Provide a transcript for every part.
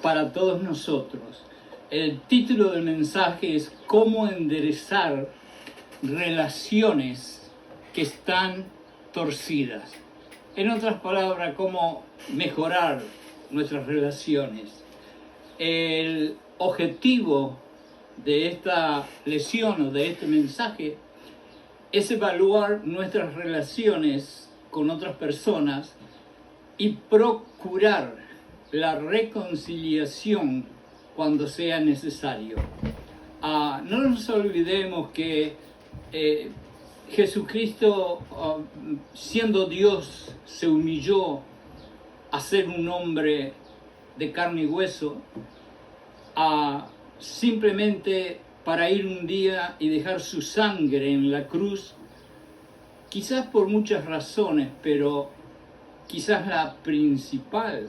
para todos nosotros. El título del mensaje es cómo enderezar relaciones que están torcidas. En otras palabras, cómo mejorar nuestras relaciones. El objetivo de esta lección o de este mensaje es evaluar nuestras relaciones con otras personas y procurar la reconciliación cuando sea necesario. No nos olvidemos que Jesucristo, siendo Dios, se humilló a ser un hombre de carne y hueso, simplemente para ir un día y dejar su sangre en la cruz, quizás por muchas razones, pero quizás la principal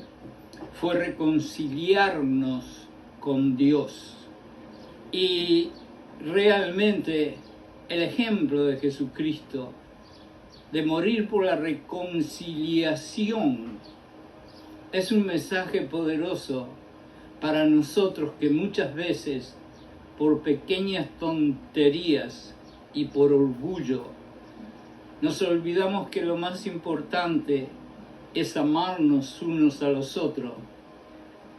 fue reconciliarnos con Dios. Y realmente el ejemplo de Jesucristo de morir por la reconciliación es un mensaje poderoso para nosotros que muchas veces por pequeñas tonterías y por orgullo nos olvidamos que lo más importante es amarnos unos a los otros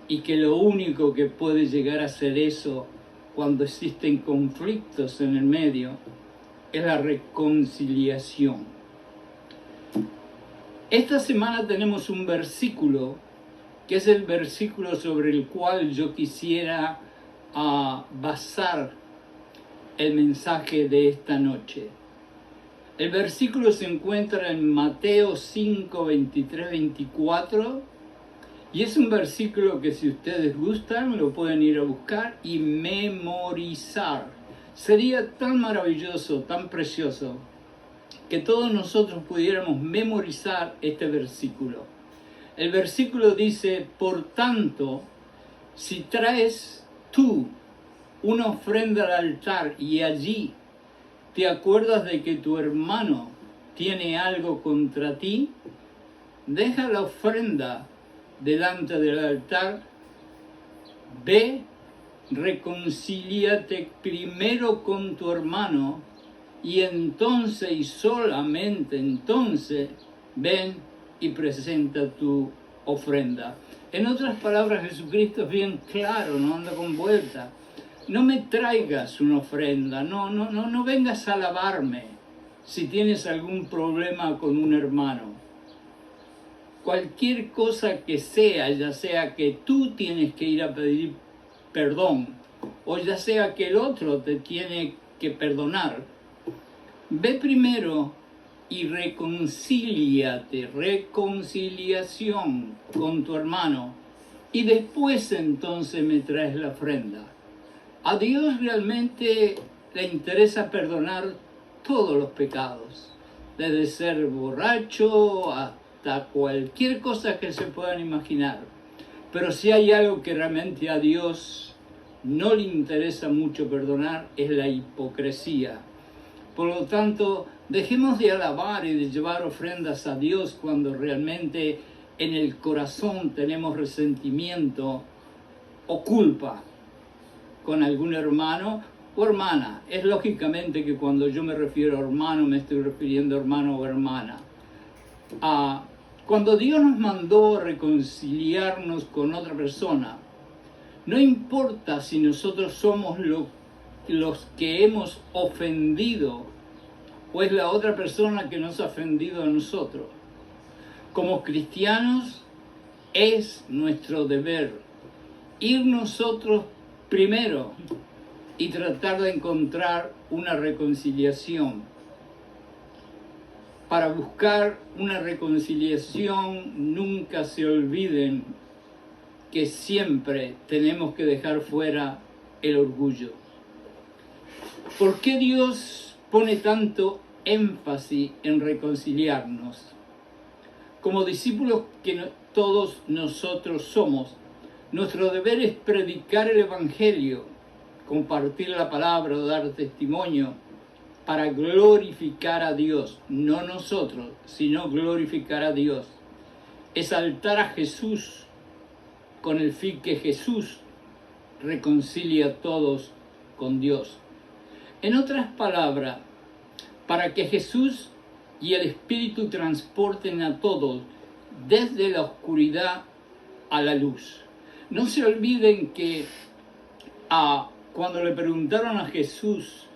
y que lo único que puede llegar a ser eso cuando existen conflictos en el medio es la reconciliación. Esta semana tenemos un versículo que es el versículo sobre el cual yo quisiera basar el mensaje de esta noche. El versículo se encuentra en Mateo 5, 23, 24 y es un versículo que si ustedes gustan lo pueden ir a buscar y memorizar. Sería tan maravilloso, tan precioso que todos nosotros pudiéramos memorizar este versículo. El versículo dice: por tanto, si traes tú una ofrenda al altar y allí te acuerdas de que tu hermano tiene algo contra ti, deja la ofrenda delante del altar, ve, reconcíliate primero con tu hermano y entonces y solamente entonces ven y presenta tu ofrenda. En otras palabras, Jesucristo es bien claro, no anda con vuelta. No me traigas una ofrenda, no vengas a alabarme si tienes algún problema con un hermano. Cualquier cosa que sea, ya sea que tú tienes que ir a pedir perdón, o ya sea que el otro te tiene que perdonar, ve primero y reconciliación con tu hermano, y después entonces me traes la ofrenda. A Dios realmente le interesa perdonar todos los pecados, desde ser borracho hasta cualquier cosa que se puedan imaginar. Pero si hay algo que realmente a Dios no le interesa mucho perdonar, es la hipocresía. Por lo tanto, dejemos de alabar y de llevar ofrendas a Dios cuando realmente en el corazón tenemos resentimiento o culpa con algún hermano o hermana. Es lógicamente que cuando yo me refiero a hermano, me estoy refiriendo a hermano o hermana. Cuando Dios nos mandó a reconciliarnos con otra persona, no importa si nosotros somos los que hemos ofendido o es la otra persona que nos ha ofendido a nosotros. Como cristianos es nuestro deber ir nosotros primero y tratar de encontrar una reconciliación. Para buscar una reconciliación, nunca se olviden que siempre tenemos que dejar fuera el orgullo. ¿Por qué Dios pone tanto énfasis en reconciliarnos? Como discípulos que todos nosotros somos, nuestro deber es predicar el Evangelio, compartir la palabra, dar testimonio, para glorificar a Dios, no nosotros, sino glorificar a Dios. Exaltar a Jesús con el fin que Jesús reconcilie a todos con Dios. En otras palabras, para que Jesús y el Espíritu transporten a todos desde la oscuridad a la luz. No se olviden que cuando le preguntaron a Jesús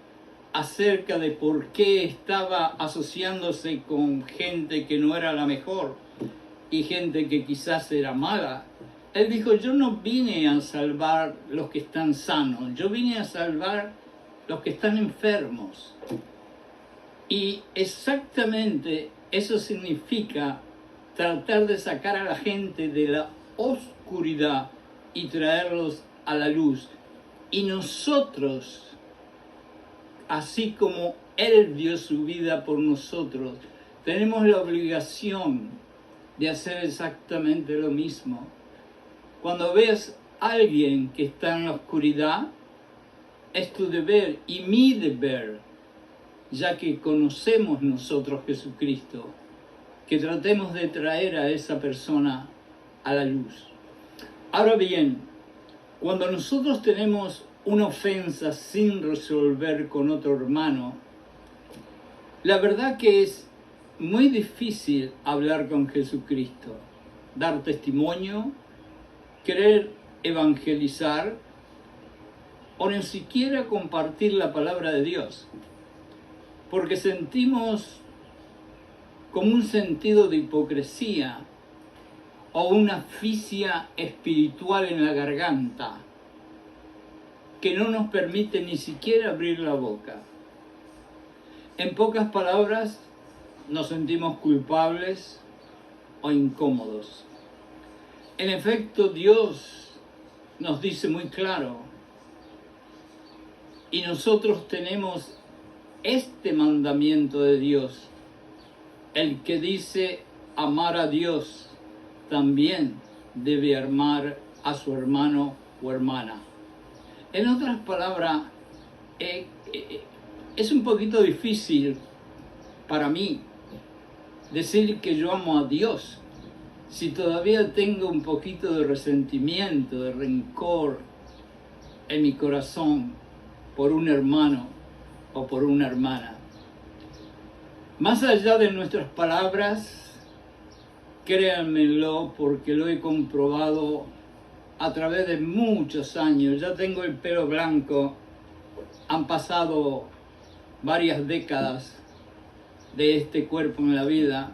acerca de por qué estaba asociándose con gente que no era la mejor y gente que quizás era mala, él dijo: yo no vine a salvar los que están sanos, yo vine a salvar los que están enfermos. Y exactamente eso significa tratar de sacar a la gente de la oscuridad y traerlos a la luz. Y nosotros, así como Él dio su vida por nosotros, tenemos la obligación de hacer exactamente lo mismo. Cuando ves a alguien que está en la oscuridad, es tu deber y mi deber, ya que conocemos nosotros Jesucristo, que tratemos de traer a esa persona a la luz. Ahora bien, cuando nosotros tenemos una ofensa sin resolver con otro hermano, la verdad que es muy difícil hablar con Jesucristo, dar testimonio, querer evangelizar o ni siquiera compartir la palabra de Dios, porque sentimos como un sentido de hipocresía o una asfixia espiritual en la garganta que no nos permite ni siquiera abrir la boca. En pocas palabras, nos sentimos culpables o incómodos. En efecto, Dios nos dice muy claro, y nosotros tenemos este mandamiento de Dios: el que dice amar a Dios también debe amar a su hermano o hermana. En otras palabras, es un poquito difícil para mí decir que yo amo a Dios si todavía tengo un poquito de resentimiento, de rencor en mi corazón por un hermano o por una hermana. Más allá de nuestras palabras, créanmelo, porque lo he comprobado a través de muchos años. Ya tengo el pelo blanco, han pasado varias décadas de este cuerpo en la vida,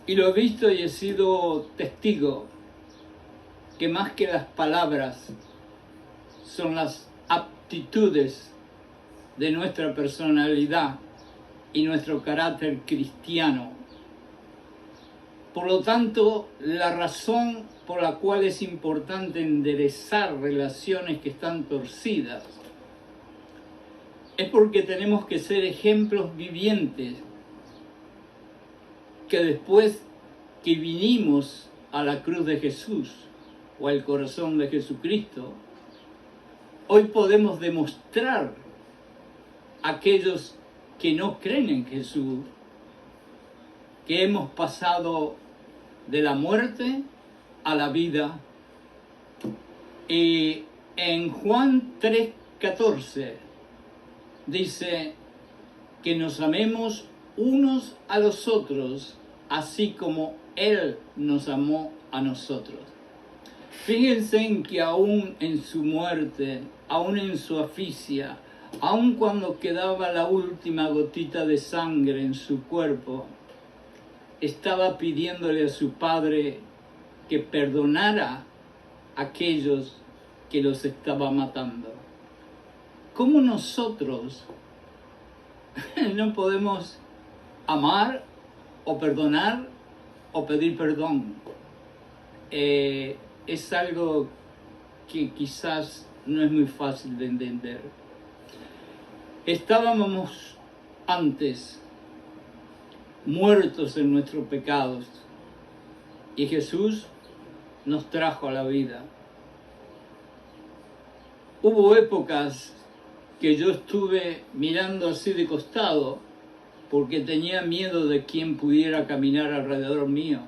y lo he visto y he sido testigo que más que las palabras son las aptitudes de nuestra personalidad y nuestro carácter cristiano. Por lo tanto, la razón por la cual es importante enderezar relaciones que están torcidas es porque tenemos que ser ejemplos vivientes que después que vinimos a la cruz de Jesús o al corazón de Jesucristo, hoy podemos demostrar a aquellos que no creen en Jesús que hemos pasado de la muerte a la vida. Y en Juan 3:14 dice que nos amemos unos a los otros, así como Él nos amó a nosotros. Fíjense en que aún en su muerte, aún en su asfixia, aún cuando quedaba la última gotita de sangre en su cuerpo, estaba pidiéndole a su Padre que perdonara a aquellos que los estaba matando. ¿Cómo nosotros no podemos amar o perdonar o pedir perdón? Es algo que quizás no es muy fácil de entender. Estábamos antes muertos en nuestros pecados y Jesús nos trajo a la vida. Hubo épocas que yo estuve mirando así de costado porque tenía miedo de quién pudiera caminar alrededor mío.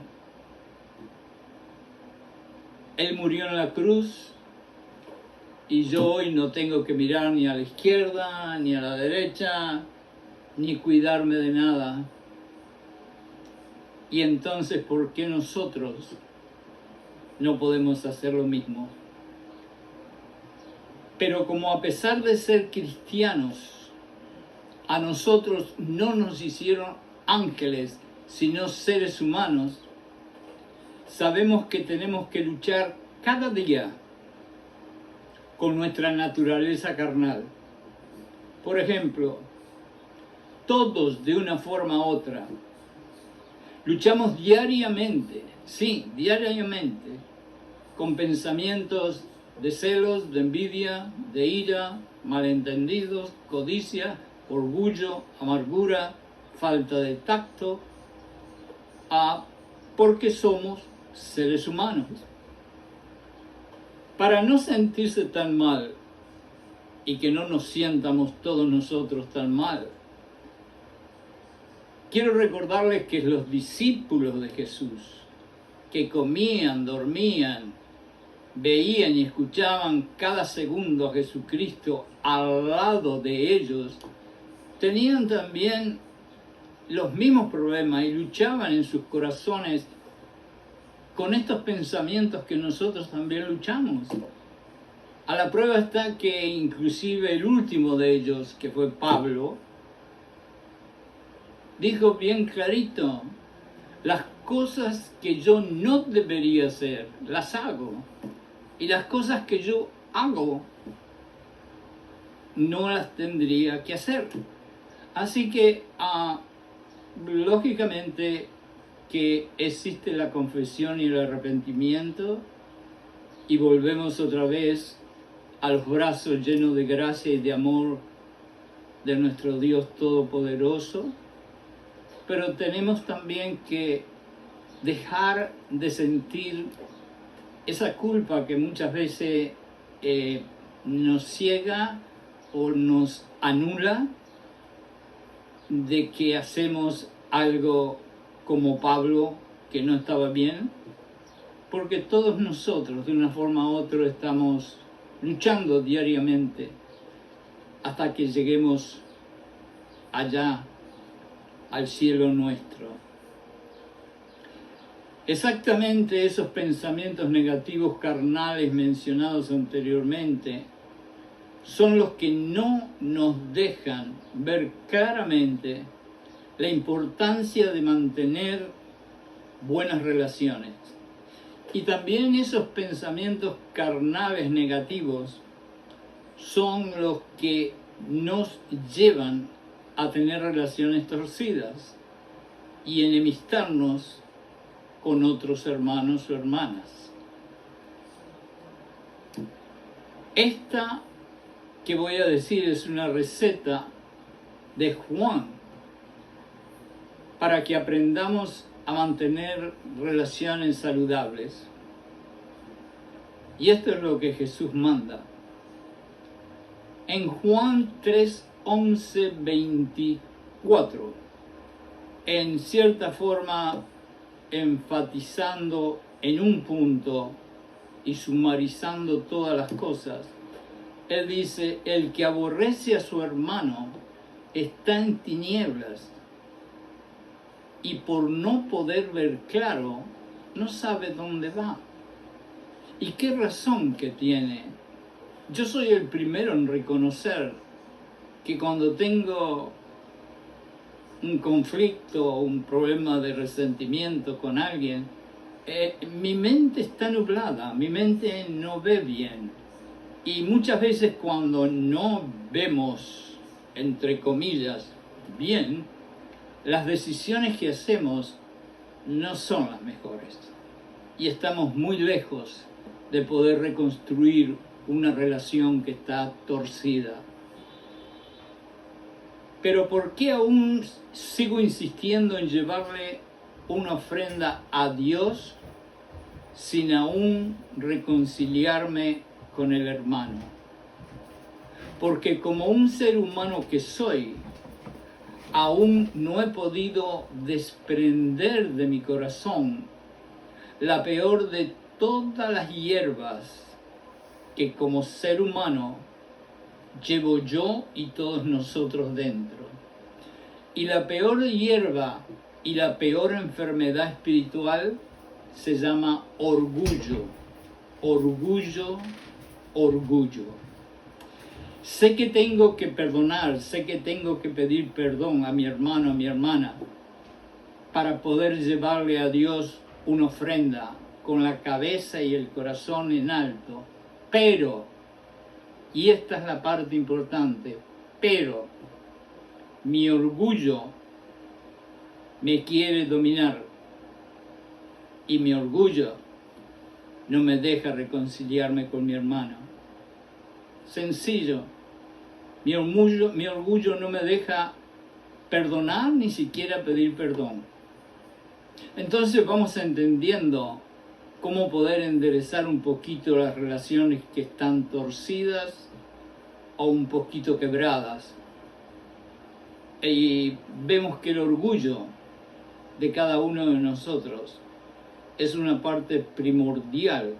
Él murió en la cruz y yo hoy no tengo que mirar ni a la izquierda, ni a la derecha, ni cuidarme de nada. Y entonces, ¿por qué nosotros no podemos hacer lo mismo? Pero como a pesar de ser cristianos, a nosotros no nos hicieron ángeles, sino seres humanos, sabemos que tenemos que luchar cada día con nuestra naturaleza carnal. Por ejemplo, todos de una forma u otra luchamos diariamente, sí, diariamente, con pensamientos de celos, de envidia, de ira, malentendidos, codicia, orgullo, amargura, falta de tacto, porque somos seres humanos. Para no sentirse tan mal y que no nos sientamos todos nosotros tan mal, quiero recordarles que los discípulos de Jesús, que comían, dormían, veían y escuchaban cada segundo a Jesucristo al lado de ellos, tenían también los mismos problemas y luchaban en sus corazones con estos pensamientos que nosotros también luchamos. A la prueba está que inclusive el último de ellos, que fue Pablo, dijo bien clarito: las cosas que yo no debería hacer, las hago. Y las cosas que yo hago, no las tendría que hacer. Así que, lógicamente, que existe la confesión y el arrepentimiento, y volvemos otra vez a los brazos llenos de gracia y de amor de nuestro Dios Todopoderoso. Pero tenemos también que dejar de sentir esa culpa que muchas veces nos ciega o nos anula de que hacemos algo como Pablo que no estaba bien, porque todos nosotros de una forma u otra estamos luchando diariamente hasta que lleguemos allá al cielo nuestro. Exactamente esos pensamientos negativos carnales mencionados anteriormente son los que no nos dejan ver claramente la importancia de mantener buenas relaciones. Y también esos pensamientos carnales negativos son los que nos llevan a tener relaciones torcidas y enemistarnos con otros hermanos o hermanas. Esta que voy a decir es una receta de Juan para que aprendamos a mantener relaciones saludables. Y esto es lo que Jesús manda. En Juan 3, 11, 24, en cierta forma enfatizando en un punto y sumarizando todas las cosas, Él dice: el que aborrece a su hermano está en tinieblas y por no poder ver claro, no sabe dónde va. ¿Y qué razón que tiene? Yo soy el primero en reconocer que cuando tengo un conflicto o un problema de resentimiento con alguien, mi mente está nublada, mi mente no ve bien. Y muchas veces cuando no vemos, entre comillas, bien, las decisiones que hacemos no son las mejores. Y estamos muy lejos de poder reconstruir una relación que está torcida. Pero ¿por qué aún sigo insistiendo en llevarle una ofrenda a Dios sin aún reconciliarme con el hermano? Porque como un ser humano que soy, aún no he podido desprender de mi corazón la peor de todas las hierbas que como ser humano llevo yo y todos nosotros dentro. Y la peor hierba y la peor enfermedad espiritual se llama orgullo. Orgullo, orgullo. Sé que tengo que perdonar, sé que tengo que pedir perdón a mi hermano, a mi hermana, para poder llevarle a Dios una ofrenda con la cabeza y el corazón en alto. Pero, y esta es la parte importante, pero mi orgullo me quiere dominar y mi orgullo no me deja reconciliarme con mi hermano. Sencillo, mi orgullo no me deja perdonar ni siquiera pedir perdón. Entonces vamos entendiendo cómo poder enderezar un poquito las relaciones que están torcidas o un poquito quebradas. Y vemos que el orgullo de cada uno de nosotros es una parte primordial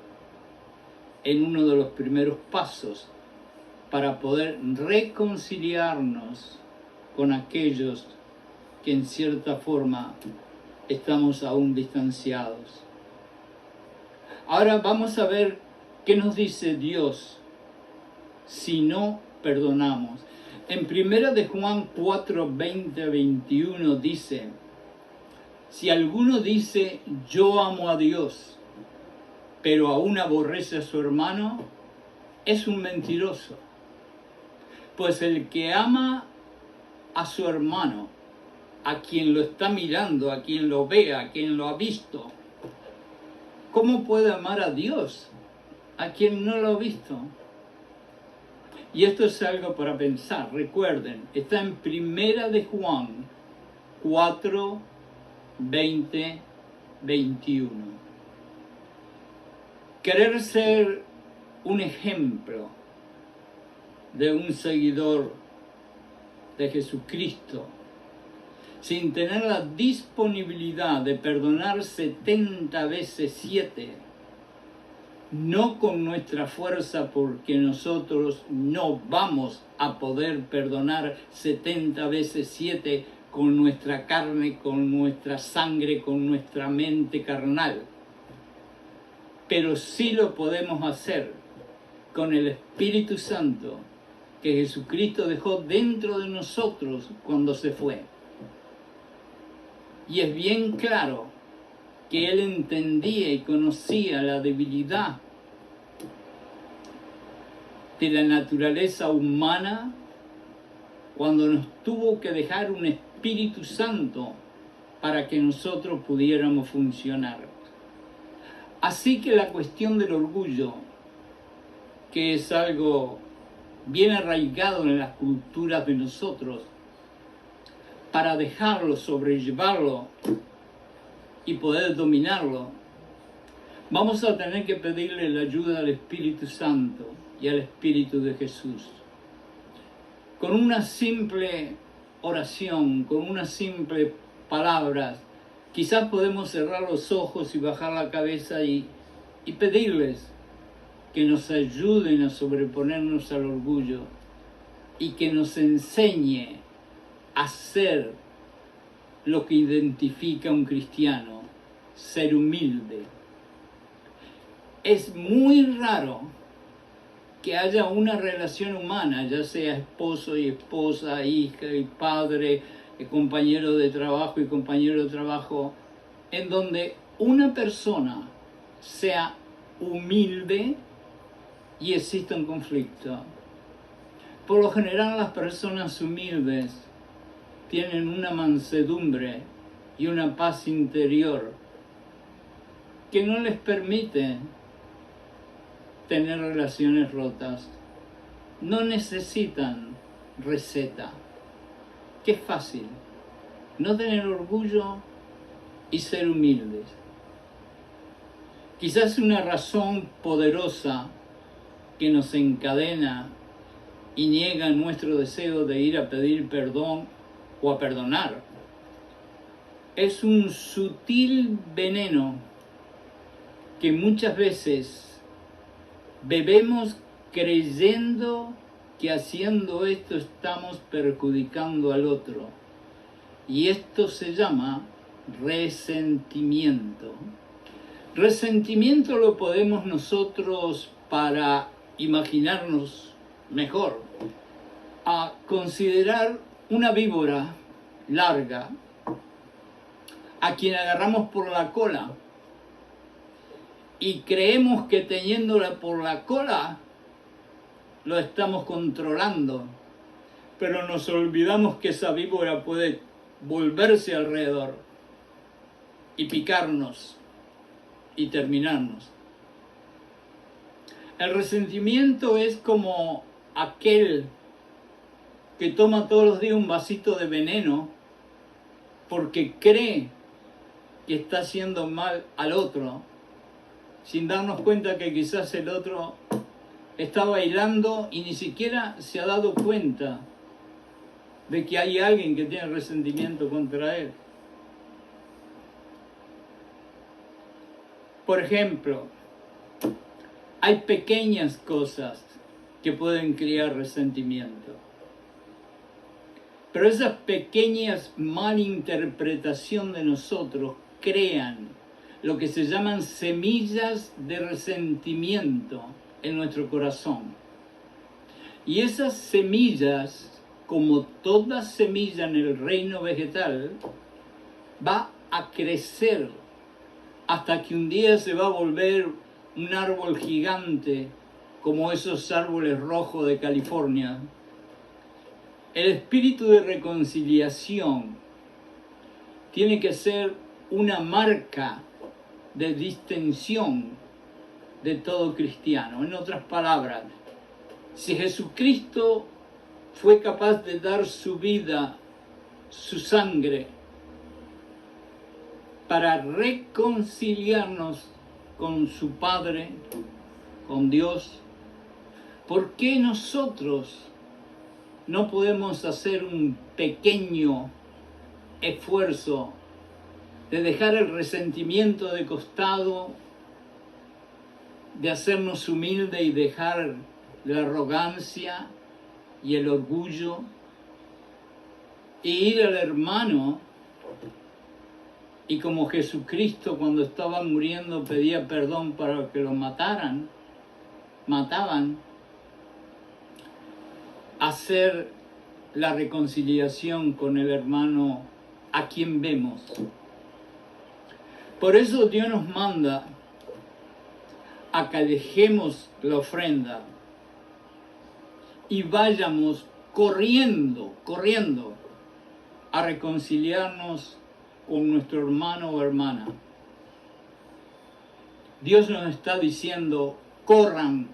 en uno de los primeros pasos para poder reconciliarnos con aquellos que en cierta forma estamos aún distanciados. Ahora vamos a ver qué nos dice Dios si no perdonamos. En 1 de Juan 4, 20-21 dice: si alguno dice yo amo a Dios, pero aún aborrece a su hermano, es un mentiroso. Pues el que ama a su hermano, a quien lo está mirando, a quien lo ve, a quien lo ha visto, ¿cómo puede amar a Dios, a quien no lo ha visto? Y esto es algo para pensar. Recuerden, está en 1 de Juan 4, 20, 21. Querer ser un ejemplo de un seguidor de Jesucristo sin tener la disponibilidad de perdonar 70 veces 7, no con nuestra fuerza, porque nosotros no vamos a poder perdonar 70 veces 7 con nuestra carne, con nuestra sangre, con nuestra mente carnal. Pero sí lo podemos hacer con el Espíritu Santo que Jesucristo dejó dentro de nosotros cuando se fue. Y es bien claro que Él entendía y conocía la debilidad de la naturaleza humana cuando nos tuvo que dejar un Espíritu Santo para que nosotros pudiéramos funcionar. Así que la cuestión del orgullo, que es algo bien arraigado en las culturas de nosotros, para dejarlo, sobrellevarlo y poder dominarlo, vamos a tener que pedirle la ayuda al Espíritu Santo y al Espíritu de Jesús. Con una simple oración, con unas simples palabras, quizás podemos cerrar los ojos y bajar la cabeza y pedirles que nos ayuden a sobreponernos al orgullo y que nos enseñe a ser lo que identifica a un cristiano, ser humilde. Es muy raro que haya una relación humana, ya sea esposo y esposa, hija y padre, compañero de trabajo y compañero de trabajo, en donde una persona sea humilde y exista un conflicto. Por lo general, las personas humildes tienen una mansedumbre y una paz interior que no les permite tener relaciones rotas. No necesitan receta. Qué fácil. No tener orgullo y ser humildes. Quizás una razón poderosa que nos encadena y niega nuestro deseo de ir a pedir perdón o a perdonar es un sutil veneno que muchas veces bebemos creyendo que haciendo esto estamos perjudicando al otro. Y esto se llama resentimiento. Resentimiento lo podemos nosotros, para imaginarnos mejor, a considerar una víbora larga a quien agarramos por la cola y creemos que teniéndola por la cola lo estamos controlando, pero nos olvidamos que esa víbora puede volverse alrededor y picarnos y terminarnos. El resentimiento es como aquel que toma todos los días un vasito de veneno porque cree que está haciendo mal al otro, sin darnos cuenta que quizás el otro está bailando y ni siquiera se ha dado cuenta de que hay alguien que tiene resentimiento contra él. Por ejemplo, hay pequeñas cosas que pueden crear resentimiento. Pero esas pequeñas malinterpretaciones de nosotros crean lo que se llaman semillas de resentimiento en nuestro corazón. Y esas semillas, como toda semilla en el reino vegetal, va a crecer hasta que un día se va a volver un árbol gigante, como esos árboles rojos de California. El espíritu de reconciliación tiene que ser una marca de distinción de todo cristiano. En otras palabras, si Jesucristo fue capaz de dar su vida, su sangre, para reconciliarnos con su Padre, con Dios, ¿por qué nosotros no podemos hacer un pequeño esfuerzo de dejar el resentimiento de costado, de hacernos humildes y dejar la arrogancia y el orgullo, e ir al hermano y como Jesucristo cuando estaba muriendo pedía perdón para que lo mataban, hacer la reconciliación con el hermano a quien vemos? Por eso Dios nos manda a que dejemos la ofrenda y vayamos corriendo a reconciliarnos con nuestro hermano o hermana. Dios nos está diciendo, corran.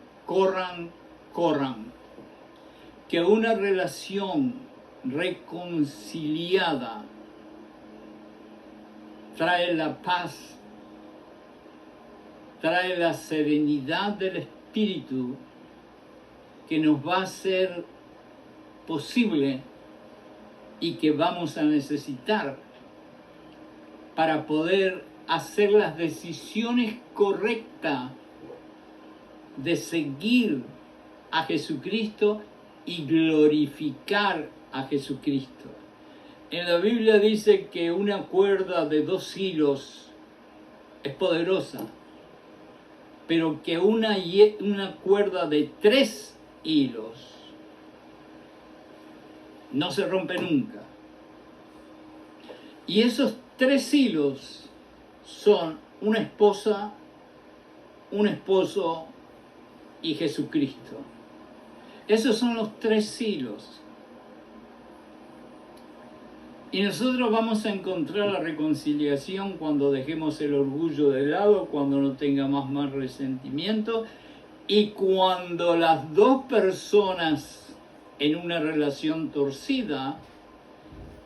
Que una relación reconciliada trae la paz, trae la serenidad del espíritu que nos va a hacer posible y que vamos a necesitar para poder hacer las decisiones correctas de seguir a Jesucristo y glorificar a Jesucristo. En la Biblia dice que una cuerda de 2 hilos es poderosa, pero que una cuerda de 3 hilos no se rompe nunca. Y esos 3 hilos son una esposa, un esposo y Jesucristo. Esos son los 3 hilos. Y nosotros vamos a encontrar la reconciliación cuando dejemos el orgullo de lado, cuando no tenga más resentimiento y cuando las 2 personas en una relación torcida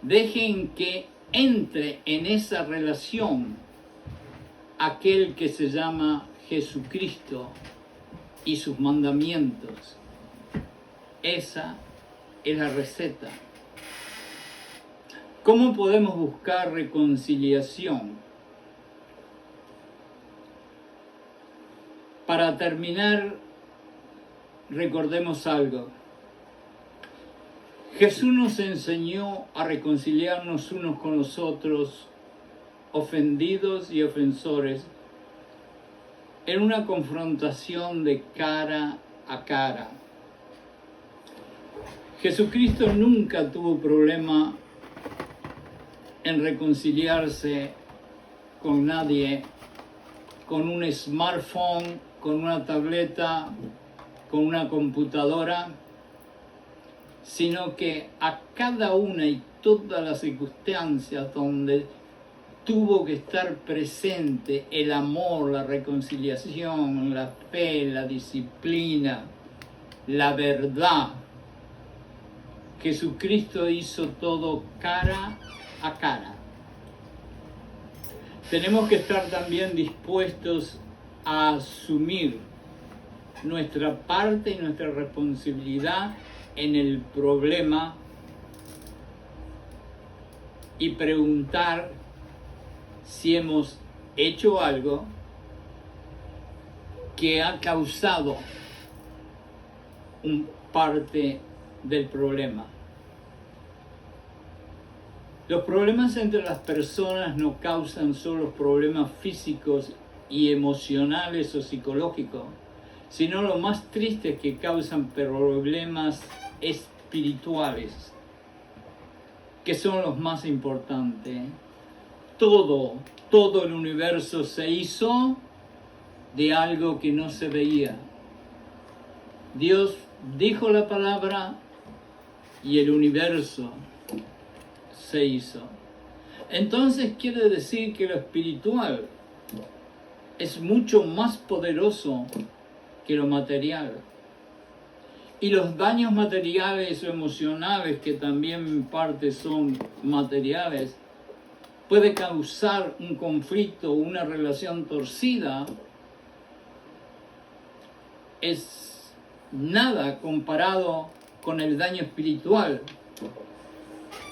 dejen que entre en esa relación aquel que se llama Jesucristo y sus mandamientos. Esa es la receta. ¿Cómo podemos buscar reconciliación? Para terminar, recordemos algo. Jesús nos enseñó a reconciliarnos unos con los otros, ofendidos y ofensores, en una confrontación de cara a cara. Jesucristo nunca tuvo problema en reconciliarse con nadie, con un smartphone, con una tableta, con una computadora, sino que a cada una y todas las circunstancias donde tuvo que estar presente el amor, la reconciliación, la fe, la disciplina, la verdad, Jesucristo hizo todo cara a cara. Tenemos que estar también dispuestos a asumir nuestra parte y nuestra responsabilidad en el problema y preguntar si hemos hecho algo que ha causado un parte del problema. Los problemas entre las personas no causan solo problemas físicos y emocionales o psicológicos, sino lo más triste es que causan problemas espirituales, que son los más importantes. Todo el universo se hizo de algo que no se veía. Dios dijo la palabra y el universo se hizo. Entonces quiere decir que lo espiritual es mucho más poderoso que lo material. Y los daños materiales o emocionales, que también en parte son materiales, puede causar un conflicto, una relación torcida, es nada comparado con el daño espiritual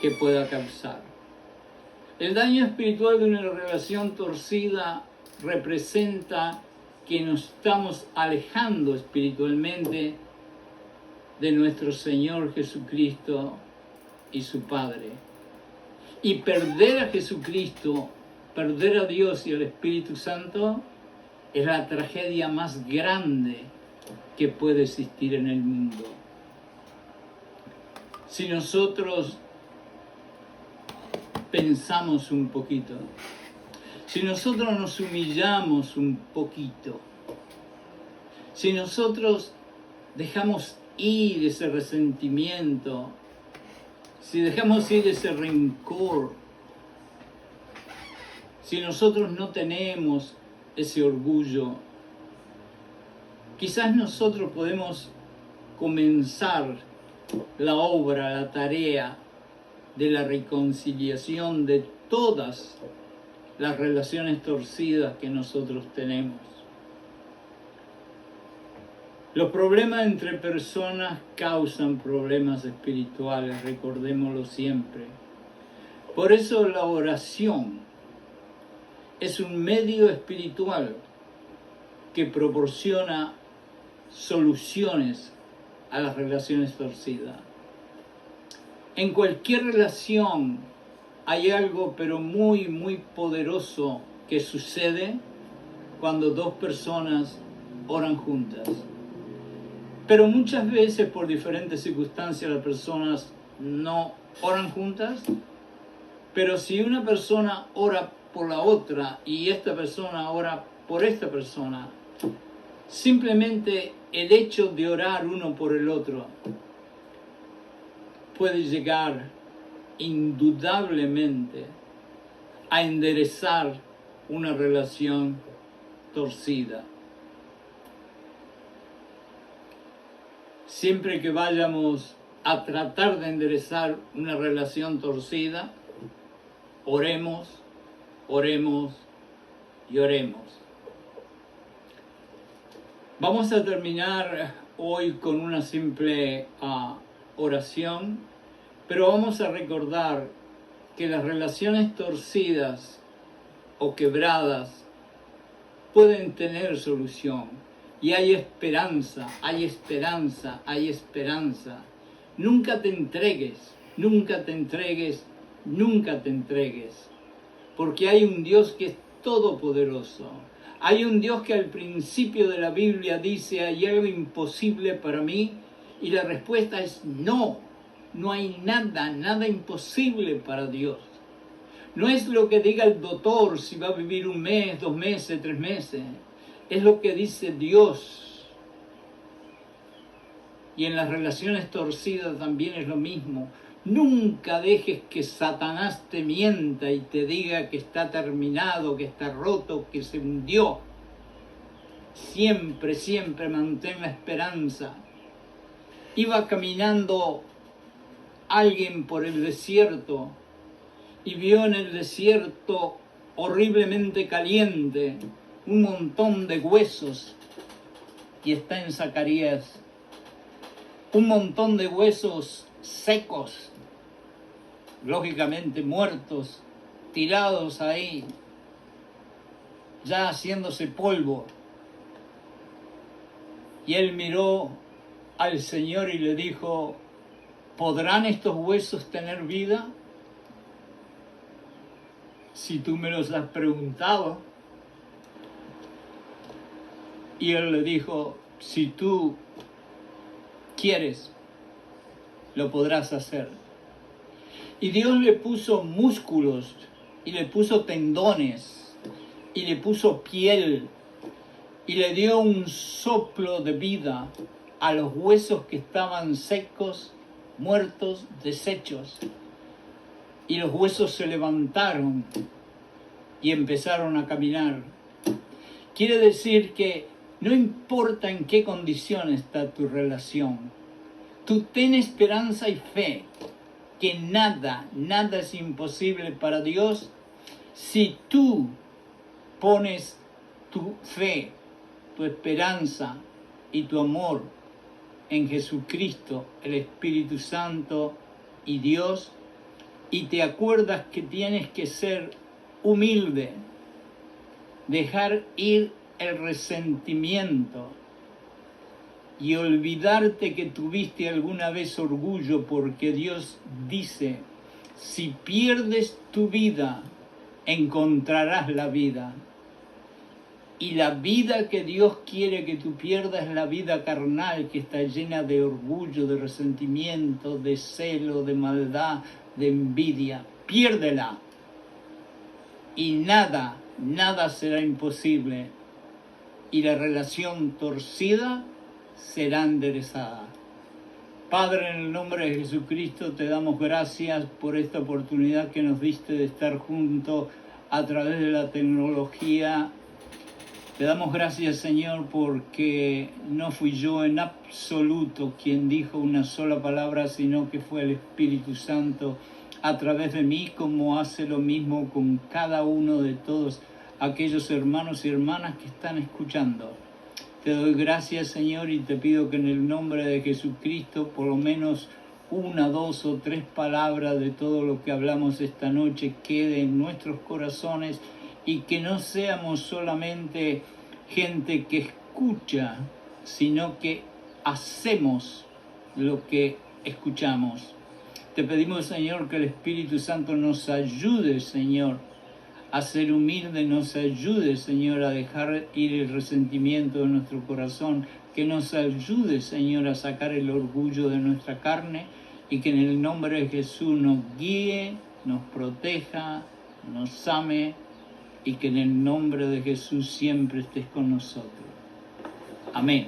que pueda causar. El daño espiritual de una relación torcida representa que nos estamos alejando espiritualmente de nuestro Señor Jesucristo y su Padre. Y perder a Jesucristo, perder a Dios y al Espíritu Santo, es la tragedia más grande que puede existir en el mundo. Si nosotros pensamos un poquito, si nosotros nos humillamos un poquito, si nosotros dejamos ir ese resentimiento, si dejamos ir ese rencor, si nosotros no tenemos ese orgullo, quizás nosotros podemos comenzar la obra, la tarea de la reconciliación de todas las relaciones torcidas que nosotros tenemos. Los problemas entre personas causan problemas espirituales, recordémoslo siempre. Por eso la oración es un medio espiritual que proporciona soluciones a las relaciones torcidas. En cualquier relación hay algo pero muy, muy poderoso que sucede cuando dos personas oran juntas. Pero muchas veces por diferentes circunstancias las personas no oran juntas, pero si una persona ora por la otra y esta persona ora por esta persona, simplemente el hecho de orar uno por el otro puede llegar indudablemente a enderezar una relación torcida. Siempre que vayamos a tratar de enderezar una relación torcida, oremos, oremos y oremos. Vamos a terminar hoy con una simple oración, pero vamos a recordar que las relaciones torcidas o quebradas pueden tener solución, y hay esperanza, hay esperanza, hay esperanza. Nunca te entregues, nunca te entregues, nunca te entregues, porque hay un Dios que es todopoderoso. Hay un Dios que al principio de la Biblia dice, ¿hay algo imposible para mí? Y la respuesta es no, no hay nada, nada imposible para Dios. No es lo que diga el doctor si va a vivir 1 mes, 2 meses, 3 meses. Es lo que dice Dios. Y en las relaciones torcidas también es lo mismo. Nunca dejes que Satanás te mienta y te diga que está terminado, que está roto, que se hundió. Siempre, siempre mantén la esperanza. Iba caminando alguien por el desierto y vio en el desierto horriblemente caliente un montón de huesos, y está en Zacarías, un montón de huesos secos, lógicamente muertos, tirados ahí, ya haciéndose polvo. Y él miró al Señor y le dijo, ¿podrán estos huesos tener vida? Si tú me los has preguntado. Y él le dijo, si tú quieres, lo podrás hacer. Y Dios le puso músculos, y le puso tendones, y le puso piel, y le dio un soplo de vida a los huesos que estaban secos, muertos, deshechos. Y los huesos se levantaron y empezaron a caminar. Quiere decir que no importa en qué condición está tu relación, tú ten esperanza y fe, que nada, nada es imposible para Dios si tú pones tu fe, tu esperanza y tu amor en Jesucristo, el Espíritu Santo y Dios, y te acuerdas que tienes que ser humilde, dejar ir el resentimiento y olvidarte que tuviste alguna vez orgullo, porque Dios dice, si pierdes tu vida, encontrarás la vida. Y la vida que Dios quiere que tú pierdas es la vida carnal, que está llena de orgullo, de resentimiento, de celo, de maldad, de envidia. Piérdela. Y nada, nada será imposible. Y la relación torcida será enderezada. Padre, en el nombre de Jesucristo te damos gracias por esta oportunidad que nos diste de estar juntos a través de la tecnología. Te damos gracias, Señor, porque no fui yo en absoluto quien dijo una sola palabra, sino que fue el Espíritu Santo a través de mí, como hace lo mismo con cada uno de todos aquellos hermanos y hermanas que están escuchando. Te doy gracias, Señor, y te pido que en el nombre de Jesucristo, por lo menos 1, 2 o 3 palabras de todo lo que hablamos esta noche quede en nuestros corazones, y que no seamos solamente gente que escucha, sino que hacemos lo que escuchamos. Te pedimos, Señor, que el Espíritu Santo nos ayude, Señor, a ser humilde, nos ayude, Señor, a dejar ir el resentimiento de nuestro corazón, que nos ayude, Señor, a sacar el orgullo de nuestra carne, y que en el nombre de Jesús nos guíe, nos proteja, nos ame, y que en el nombre de Jesús siempre estés con nosotros. Amén.